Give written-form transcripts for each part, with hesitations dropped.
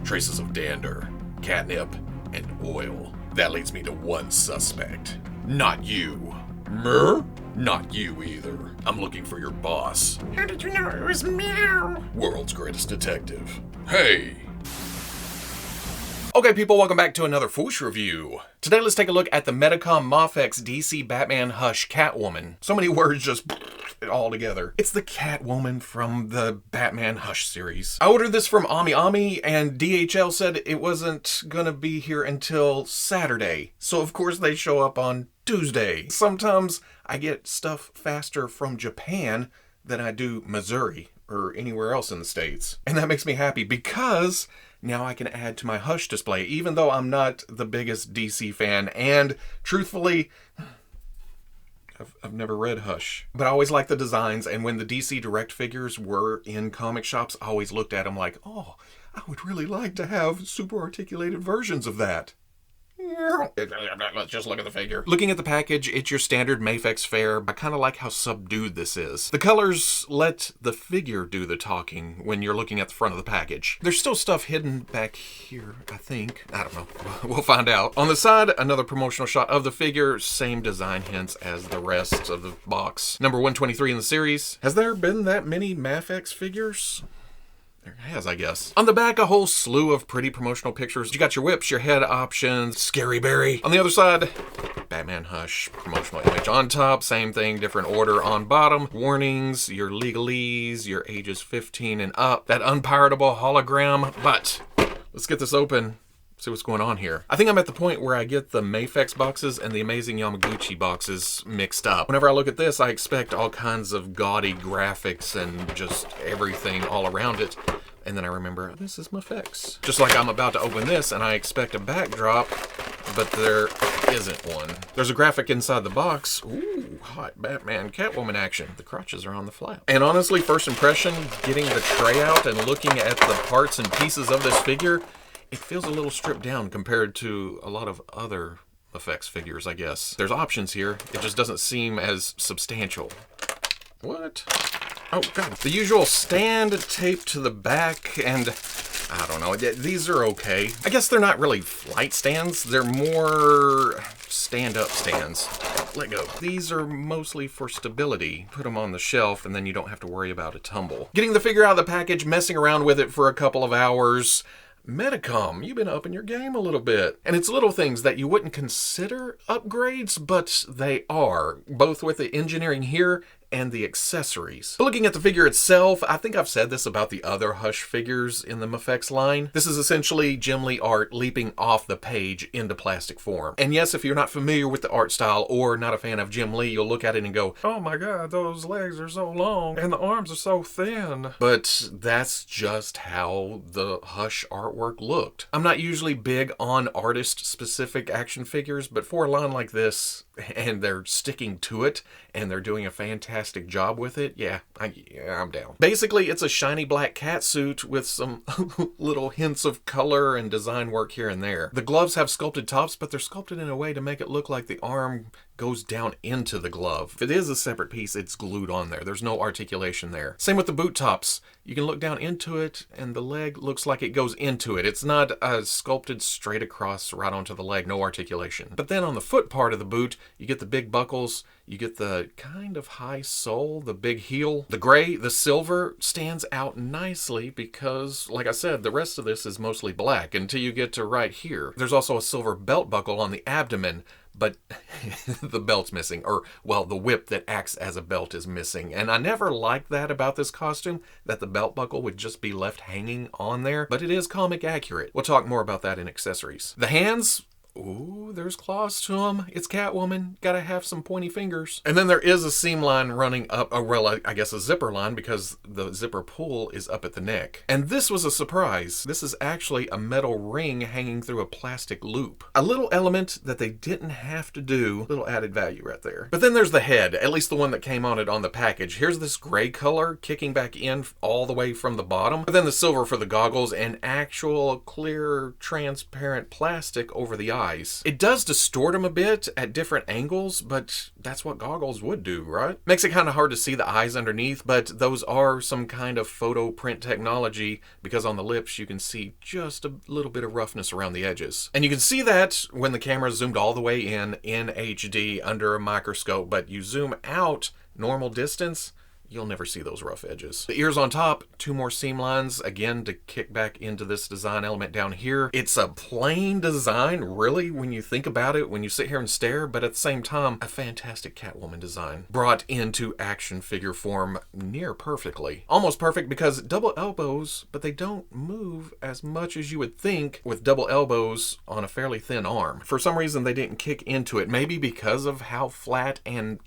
traces of dander, catnip, and oil. That leads me to one suspect. Not you. Mer? Not you either. I'm looking for your boss. How did you know it was Meow? World's greatest detective. Hey! Okay people, welcome back to another Fwoosh review. Today let's take a look at the Medicom MAFEX DC Batman Hush Catwoman. So many words just all together. It's the Catwoman from the Batman Hush series. I ordered this from Ami and DHL said it wasn't gonna be here until Saturday. So of course they show up on Tuesday. Sometimes I get stuff faster from Japan than I do Missouri or anywhere else in the States. And that makes me happy because now I can add to my Hush display, even though I'm not the biggest DC fan, and truthfully, I've never read Hush. But I always liked the designs, and when the DC Direct figures were in comic shops, I always looked at them like, oh, I would really like to have super articulated versions of that. Let's just look at the figure. Looking at the package, it's your standard MAFEX fare. I kind of like how subdued this is. The colors let the figure do the talking when you're looking at the front of the package. There's still stuff hidden back here, I think. I don't know. We'll find out. On the side, another promotional shot of the figure. Same design hints as the rest of the box. Number 123 in the series. Has there been that many MAFEX figures? There has, I guess. On the back, a whole slew of pretty promotional pictures. You got your whips, your head options, Scary Barry. On the other side, Batman Hush promotional image. On top, same thing, different order. On bottom, warnings, your legalese, your ages 15 and up, that unpiratable hologram. But let's get this open. See what's going on here. I think I'm at the point where I get the MAFEX boxes and the Amazing Yamaguchi boxes mixed up. Whenever I look at this, I expect all kinds of gaudy graphics and just everything all around it. And then I remember, this is MAFEX. Just like I'm about to open this and I expect a backdrop, but there isn't one. There's a graphic inside the box. Ooh, hot Batman Catwoman action. The crotches are on the flap. And honestly, first impression, getting the tray out and looking at the parts and pieces of this figure, it feels a little stripped down compared to a lot of other MAFEX figures, I guess. There's options here. It just doesn't seem as substantial. What? Oh, God. The usual stand taped to the back, and I don't know. These are okay. I guess they're not really flight stands. They're more stand-up stands. Let go. These are mostly for stability. Put them on the shelf, and then you don't have to worry about a tumble. Getting the figure out of the package, messing around with it for a couple of hours. Medicom, you've been upping your game a little bit. And it's little things that you wouldn't consider upgrades, but they are, both with the engineering here and the accessories. But looking at the figure itself, I think I've said this about the other Hush figures in the MAFEX line. This is essentially Jim Lee art leaping off the page into plastic form. And yes, if you're not familiar with the art style or not a fan of Jim Lee, you'll look at it and go, oh my God, those legs are so long and the arms are so thin. But that's just how the Hush artwork looked. I'm not usually big on artist-specific action figures, but for a line like this, and they're sticking to it, and they're doing a fantastic job with it, yeah, I'm down. Basically, it's a shiny black cat suit with some little hints of color and design work here and there. The gloves have sculpted tops, but they're sculpted in a way to make it look like the arm goes down into the glove. If it is a separate piece, it's glued on there. There's no articulation there. Same with the boot tops. You can look down into it, and the leg looks like it goes into it. It's not sculpted straight across right onto the leg, no articulation. But then on the foot part of the boot, you get the big buckles, you get the kind of high sole, the big heel. The gray, the silver stands out nicely because, like I said, the rest of this is mostly black until you get to right here. There's also a silver belt buckle on the abdomen, but the belt's missing, or, well, the whip that acts as a belt is missing. And I never liked that about this costume, that the belt buckle would just be left hanging on there, but it is comic accurate. We'll talk more about that in accessories. The hands, ooh, there's claws to them. It's Catwoman. Gotta have some pointy fingers. And then there is a seam line running up, well, I guess a zipper line because the zipper pull is up at the neck. And this was a surprise. This is actually a metal ring hanging through a plastic loop. A little element that they didn't have to do. Little added value right there. But then there's the head, at least the one that came on it on the package. Here's this gray color kicking back in all the way from the bottom. But then the silver for the goggles and actual clear transparent plastic over the eye. eyes. It does distort them a bit at different angles, but that's what goggles would do, right? Makes it kind of hard to see the eyes underneath, but those are some kind of photo print technology, because on the lips you can see just a little bit of roughness around the edges. And you can see that when the camera is zoomed all the way in HD under a microscope, but you zoom out normal distance, you'll never see those rough edges. The ears on top, 2 more seam lines, again, to kick back into this design element down here. It's a plain design, really, when you think about it, when you sit here and stare, but at the same time, a fantastic Catwoman design. Brought into action figure form near perfectly. Almost perfect, because double elbows, but they don't move as much as you would think with double elbows on a fairly thin arm. For some reason, they didn't kick into it. Maybe because of how flat and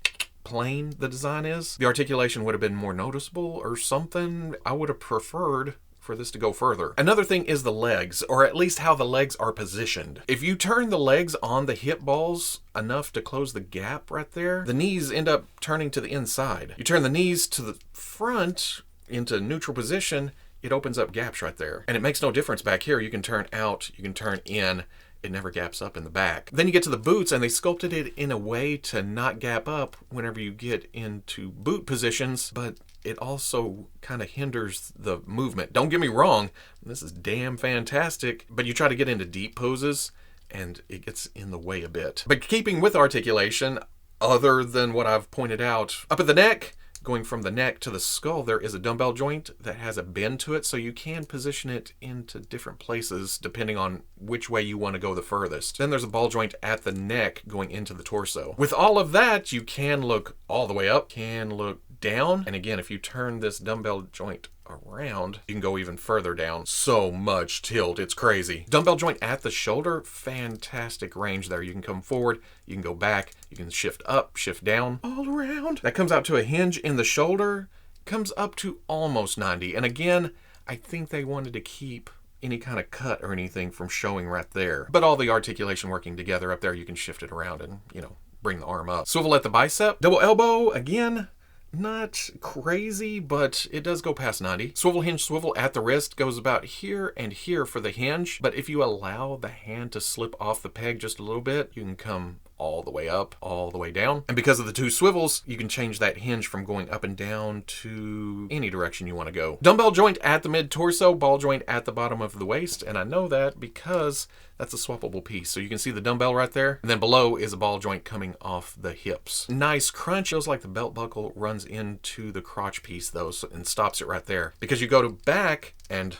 plain the design is. The articulation would have been more noticeable or something. I would have preferred for this to go further. Another thing is the legs, or at least how the legs are positioned. If you turn the legs on the hip balls enough to close the gap right there, the knees end up turning to the inside. You turn the knees to the front into neutral position, it opens up gaps right there. And it makes no difference back here. You can turn out, you can turn in, it never gaps up in the back. Then you get to the boots, and they sculpted it in a way to not gap up whenever you get into boot positions, but it also kind of hinders the movement. Don't get me wrong, this is damn fantastic, but you try to get into deep poses, and it gets in the way a bit. But keeping with articulation, other than what I've pointed out, up at the neck, going from the neck to the skull, there is a dumbbell joint that has a bend to it, so you can position it into different places depending on which way you want to go the furthest. Then there's a ball joint at the neck going into the torso. With all of that, you can look all the way up, can look down, and again, if you turn this dumbbell joint around, you can go even further down. So much tilt, it's crazy. Dumbbell joint at the shoulder, fantastic range there. You can come forward, you can go back, you can shift up, shift down, all around. That comes out to a hinge in the shoulder, comes up to almost 90. And again, I think they wanted to keep any kind of cut or anything from showing right there. But all the articulation working together up there, you can shift it around and, you know, bring the arm up. Swivel at the bicep, double elbow, again, not crazy, but it does go past 90. Swivel hinge swivel at the wrist goes about here and here for the hinge, but if you allow the hand to slip off the peg just a little bit, you can come all the way up, all the way down. And because of the 2 swivels, you can change that hinge from going up and down to any direction you want to go. Dumbbell joint at the mid-torso, ball joint at the bottom of the waist, and I know that because that's a swappable piece. So you can see the dumbbell right there, and then below is a ball joint coming off the hips. Nice crunch. Feels like the belt buckle runs into the crotch piece though, and stops it right there. Because you go to back and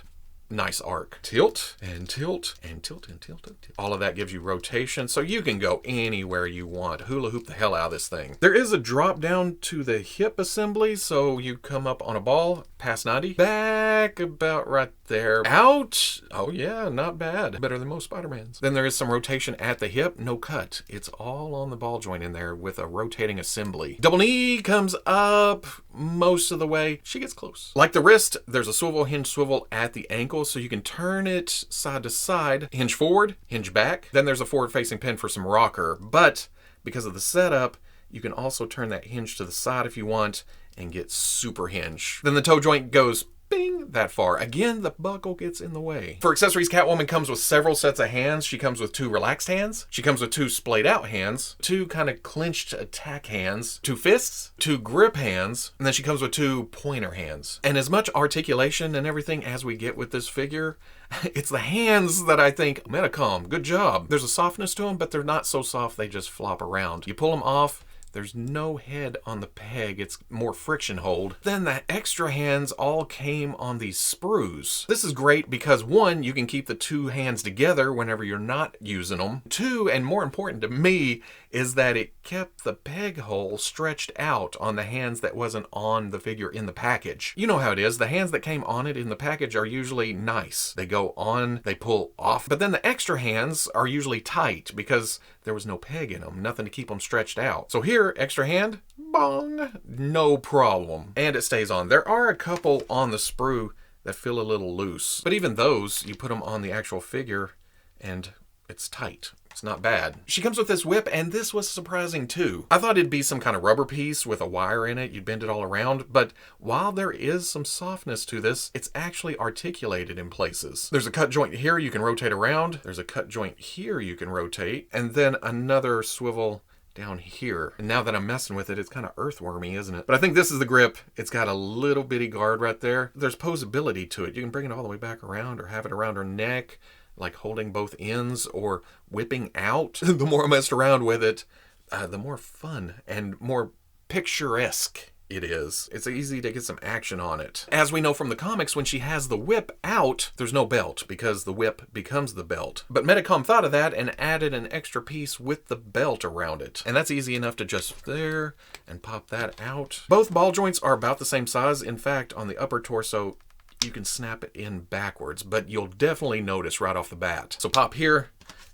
nice arc. Tilt and tilt and tilt and tilt and tilt. All of that gives you rotation, so you can go anywhere you want. Hula hoop the hell out of this thing. There is a drop down to the hip assembly, so you come up on a ball past 90. Back about right there. Out. Oh yeah, not bad. Better than most Spider-Mans. Then there is some rotation at the hip. No cut. It's all on the ball joint in there with a rotating assembly. Double knee comes up most of the way. She gets close. Like the wrist, there's a swivel hinge swivel at the ankle, so you can turn it side to side, hinge forward, hinge back. Then there's a forward facing pin for some rocker, but because of the setup, you can also turn that hinge to the side if you want and get super hinge. Then the toe joint goes bing that far. Again, the buckle gets in the way. For accessories, Catwoman comes with several sets of hands. She comes with 2 relaxed hands. She comes with 2 splayed out hands, 2 kind of clenched attack hands, 2 fists, 2 grip hands, and then she comes with 2 pointer hands. And as much articulation and everything as we get with this figure, it's the hands that I think, Medicom, good job. There's a softness to them, but they're not so soft they just flop around. You pull them off, there's no head on the peg, it's more friction hold. Then the extra hands all came on these sprues. This is great because 1, you can keep the 2 hands together whenever you're not using them. 2, and more important to me, is that it kept the peg hole stretched out on the hands that wasn't on the figure in the package. You know how it is, the hands that came on it in the package are usually nice. They go on, they pull off, but then the extra hands are usually tight because there was no peg in them, nothing to keep them stretched out. So here, extra hand, bong, no problem. And it stays on. There are a couple on the sprue that feel a little loose, but even those, you put them on the actual figure and it's tight. It's not bad. She comes with this whip, and this was surprising too. I thought it'd be some kind of rubber piece with a wire in it. You'd bend it all around, but while there is some softness to this, it's actually articulated in places. There's a cut joint here you can rotate around. There's a cut joint here you can rotate, and then another swivel down here. And now that I'm messing with it, it's kind of earthwormy, isn't it? But I think this is the grip. It's got a little bitty guard right there. There's posability to it. You can bring it all the way back around or have it around her neck, like holding both ends or whipping out. The more I messed around with it, the more fun and more picturesque it is. It's easy to get some action on it. As we know from the comics, when she has the whip out, there's no belt because the whip becomes the belt. But Medicom thought of that and added an extra piece with the belt around it. And that's easy enough to just there and pop that out. Both ball joints are about the same size. In fact, on the upper torso, you can snap it in backwards, but you'll definitely notice right off the bat. So pop here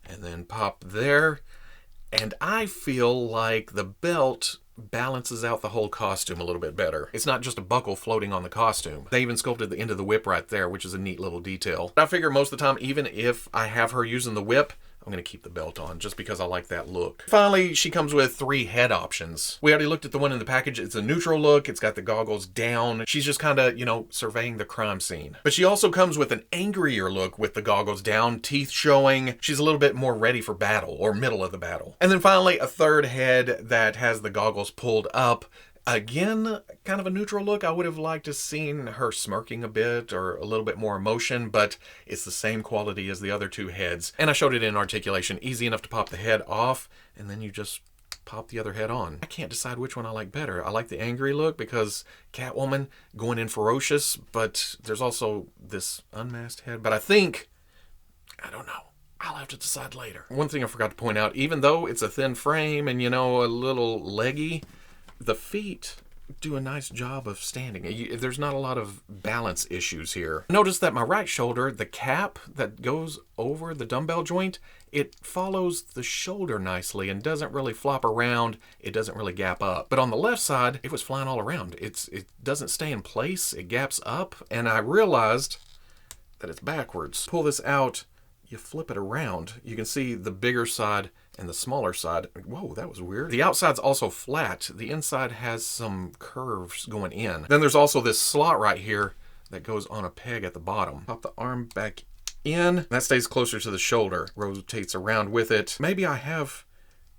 and then pop there. And I feel like the belt balances out the whole costume a little bit better. It's not just a buckle floating on the costume. They even sculpted the end of the whip right there, which is a neat little detail. I figure most of the time, even if I have her using the whip, I'm going to keep the belt on just because I like that look. Finally, she comes with 3 head options. We already looked at the one in the package. It's a neutral look. It's got the goggles down. She's just kind of, surveying the crime scene. But she also comes with an angrier look with the goggles down, teeth showing. She's a little bit more ready for battle or middle of the battle. And then finally, a third head that has the goggles pulled up. Again, kind of a neutral look. I would have liked to seen her smirking a bit or a little bit more emotion, but it's the same quality as the other 2 heads. And I showed it in Articulation. Easy enough to pop the head off, and then you just pop the other head on. I can't decide which one I like better. I like the angry look because Catwoman going in ferocious, but there's also this unmasked head. But I don't know. I'll have to decide later. One thing I forgot to point out, even though it's a thin frame and, a little leggy, the feet do a nice job of standing. There's not a lot of balance issues here. Notice that my right shoulder, the cap that goes over the dumbbell joint, it follows the shoulder nicely and doesn't really flop around. It doesn't really gap up. But on the left side, it was flying all around. It doesn't stay in place. It gaps up. And I realized that it's backwards. Pull this out, you flip it around. You can see the bigger side and the smaller side. Whoa, that was weird. The outside's also flat. The inside has some curves going in. Then there's also this slot right here that goes on a peg at the bottom. Pop the arm back in. That stays closer to the shoulder. Rotates around with it. Maybe I have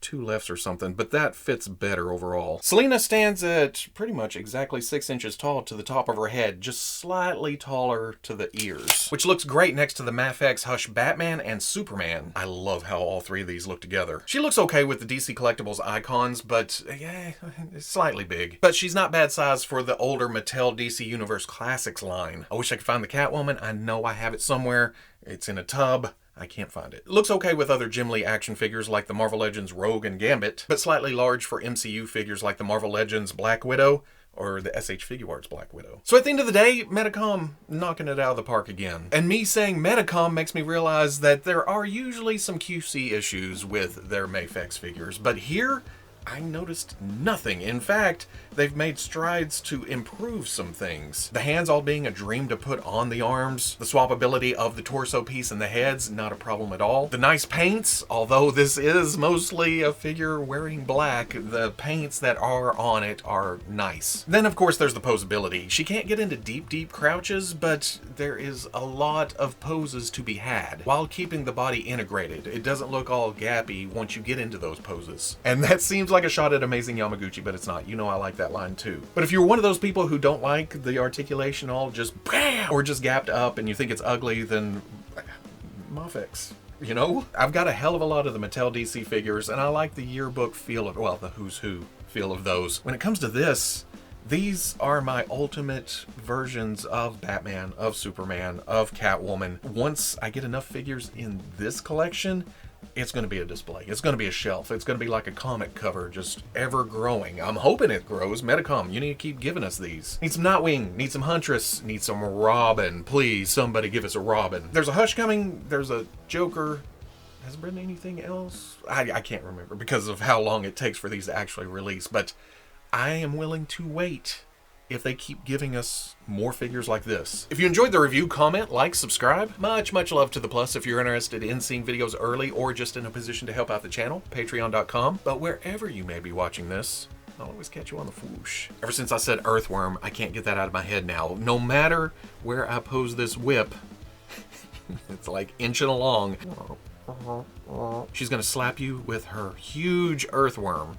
2 lefts or something, but that fits better overall. Selena stands at pretty much exactly 6 inches tall to the top of her head, just slightly taller to the ears, which looks great next to the MAFEX Hush Batman and Superman. I love how all 3 of these look together. She looks okay with the DC Collectibles icons, but yeah, it's slightly big. But she's not bad size for the older Mattel DC Universe Classics line. I wish I could find the Catwoman. I know I have it somewhere. It's in a tub. I can't find it. Looks okay with other Jim Lee action figures like the Marvel Legends Rogue and Gambit, but slightly large for MCU figures like the Marvel Legends Black Widow or the SH Figuarts Black Widow. So at the end of the day, Medicom knocking it out of the park again. And me saying Medicom makes me realize that there are usually some QC issues with their MAFEX figures, but here, I noticed nothing. In fact, they've made strides to improve some things. The hands all being a dream to put on the arms. The swappability of the torso piece and the heads, not a problem at all. The nice paints, although this is mostly a figure wearing black, the paints that are on it are nice. Then of course there's the posability. She can't get into deep crouches, but there is a lot of poses to be had while keeping the body integrated. It doesn't look all gappy once you get into those poses. And that seems like a shot at Amazing Yamaguchi, but it's not. I like that line too. But if you're one of those people who don't like the articulation all just bam, or just gapped up and you think it's ugly, then MAFEX. I've got a hell of a lot of the Mattel DC figures, and I like the yearbook feel of, the who's who feel of those. When it comes to this, these are my ultimate versions of Batman, of Superman, of Catwoman. Once I get enough figures in this collection, it's going to be a display. It's going to be a shelf. It's going to be like a comic cover, just ever growing. I'm hoping it grows. Medicom, you need to keep giving us these. Need some Nightwing, need some Huntress, need some Robin. Please, somebody give us a Robin. There's a Hush coming. There's a Joker. Has there been anything else? I can't remember because of how long it takes for these to actually release, but I am willing to wait if they keep giving us more figures like this. If you enjoyed the review, comment, like, subscribe. Much love to the plus. If you're interested in seeing videos early or just in a position to help out the channel, patreon.com. But wherever you may be watching this, I'll always catch you on the Fwoosh. Ever since I said earthworm, I can't get that out of my head now. No matter where I pose this whip, it's like inching along. She's gonna slap you with her huge earthworm.